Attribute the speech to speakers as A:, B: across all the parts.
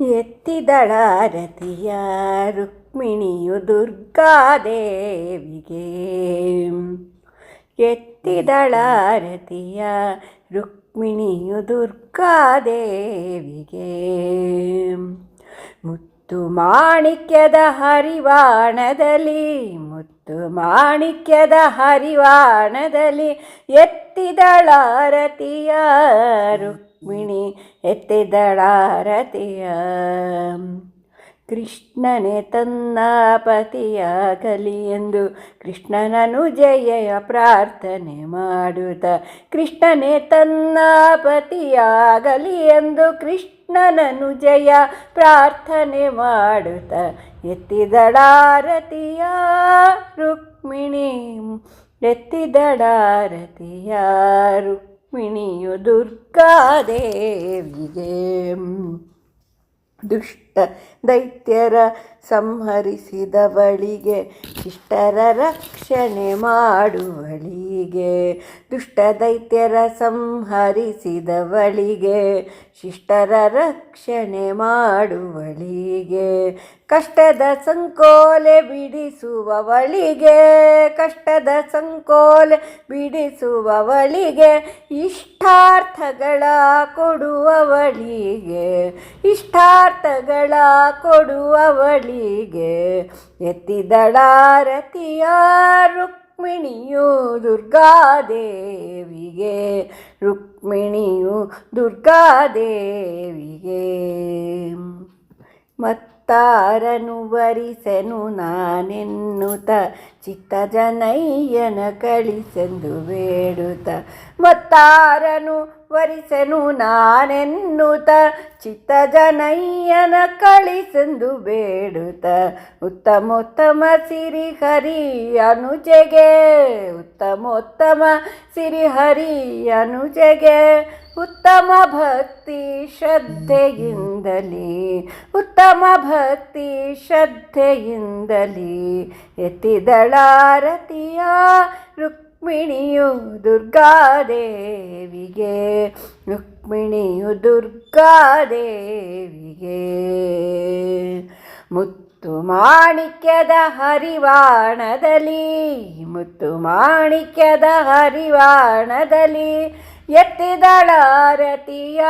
A: ಎತ್ತಿದಳಾರತಿಯ ರುಕ್ಮಿಣಿಯು ದುರ್ಗಾದೇವಿಗೆ. ಎತ್ತಿದಳಾರತಿಯ ರುಕ್ಮಿಣಿಯು ದುರ್ಗಾದೇವಿಗೆ. ಮುತ್ತು ಮಾಣಿಕ್ಯದ ಹರಿವಾಣದಲ್ಲಿ, ಮುತ್ತು ಮಾಣಿಕ್ಯದ ಹರಿವಾಣದಲ್ಲಿ ಎತ್ತಿದಳಾರತಿಯ ರುಕ್ಮಿಣಿ ಎತ್ತಿದಳಾರತಿಯ. ಕೃಷ್ಣನೇ ತನ್ನ ಪತಿಯಾಗಲಿ ಎಂದು ಕೃಷ್ಣನನುಜೆಯ ಪ್ರಾರ್ಥನೆ ಮಾಡುತ್ತ, ಕೃಷ್ಣನೇ ತನ್ನ ಪತಿಯಾಗಲಿ ಎಂದು ಕೃಷ್ಣನನುಜೆಯ ಪ್ರಾರ್ಥನೆ ಮಾಡುತ್ತ ಎತ್ತಿದಳಾರತಿಯ ರುಕ್ಮಿಣಿ. ಎತ್ತಿದಳಾರತಿಯ ರುಕ್ಮಿಣಿಯು ದುರ್ಗಾದೇವಿಗೆ. ದುಷ್ಟ ದೈತ್ಯರ ಸಂಹರಿಸಿದವಳಿಗೆ, ಶಿಷ್ಟರ ರಕ್ಷಣೆ ಮಾಡುವಳಿಗೆ. ದುಷ್ಟ ದೈತ್ಯರ ಸಂಹರಿಸಿದವಳಿಗೆ, ಶಿಷ್ಟರ ರಕ್ಷಣೆ ಮಾಡುವಳಿಗೆ. ಕಷ್ಟದ ಸಂಕೋಲೆ ಬಿಡಿಸುವವಳಿಗೆ, ಕಷ್ಟದ ಸಂಕೋಲೆ ಬಿಡಿಸುವವಳಿಗೆ. ಇಷ್ಟಾರ್ಥಗಳ ಕೊಡುವವಳಿಗೆ, ಇಷ್ಟಾರ್ಥಗಳ ಕೊಡುವವಳಿಗೆ. ಎತ್ತಿದಳಾರತಿಯ ರುಕ್ಮಿಣಿಯು ದುರ್ಗಾದೇವಿಗೆ. ರುಕ್ಮಿಣಿಯು ದುರ್ಗಾದೇವಿಗೆ. ಮತ್ತಾರನು ವರಿಸೆನು ನಾನೆನ್ನುತ್ತ ಚಿತ್ತಜನಯ್ಯನ ಕಳಿಸೆಂದು ಬೇಡುತ್ತ. ಮತ್ತಾರನು ವರಿಸೆನು ನಾನೆನ್ನುತ್ತ ಚಿತ್ತಜನಯ್ಯನ ಕಳಿಸೆಂದು ಬೇಡುತ್ತ. ಉತ್ತಮೋತ್ತಮ ಸಿರಿಹರಿ ಅನುಜೆಗೆ, ಉತ್ತಮೋತ್ತಮ ಸಿರಿಹರಿ ಅನುಜೆಗೆ. ಉತ್ತಮ ಭಕ್ತಿ ಶ್ರದ್ಧೆಯಿಂದಲೇ, ಉತ್ತಮ ಭಕ್ತಿ ಶ್ರದ್ಧೆಯಿಂದಲೇ ಎತ್ತಿದಳಾರತಿಯ ರುಕ್ಮಿಣಿಯು ದುರ್ಗಾದೇವಿಗೆ. ರುಕ್ಮಿಣಿಯು ದುರ್ಗಾದೇವಿಗೆ. ಮುತ್ತು ಮಾಣಿಕ್ಯದ ಹರಿವಾಣದಲ್ಲಿ, ಮುತ್ತು ಮಾಣಿಕ್ಯದ ಹರಿವಾಣದಲ್ಲಿ ಎತ್ತಿದಳಾರತಿಯ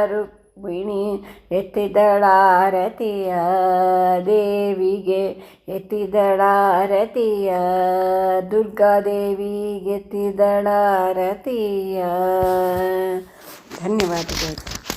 A: ರುಕ್ಮಿಣಿ. ಎತ್ತಿದಳಾರತಿಯ ದೇವಿಗೆ. ಎತ್ತಿದಳಾರತಿಯ ದುರ್ಗಾದೇವಿಗೆ ಎತ್ತಿದಳಾರತಿಯ. ಧನ್ಯವಾದಗಳು.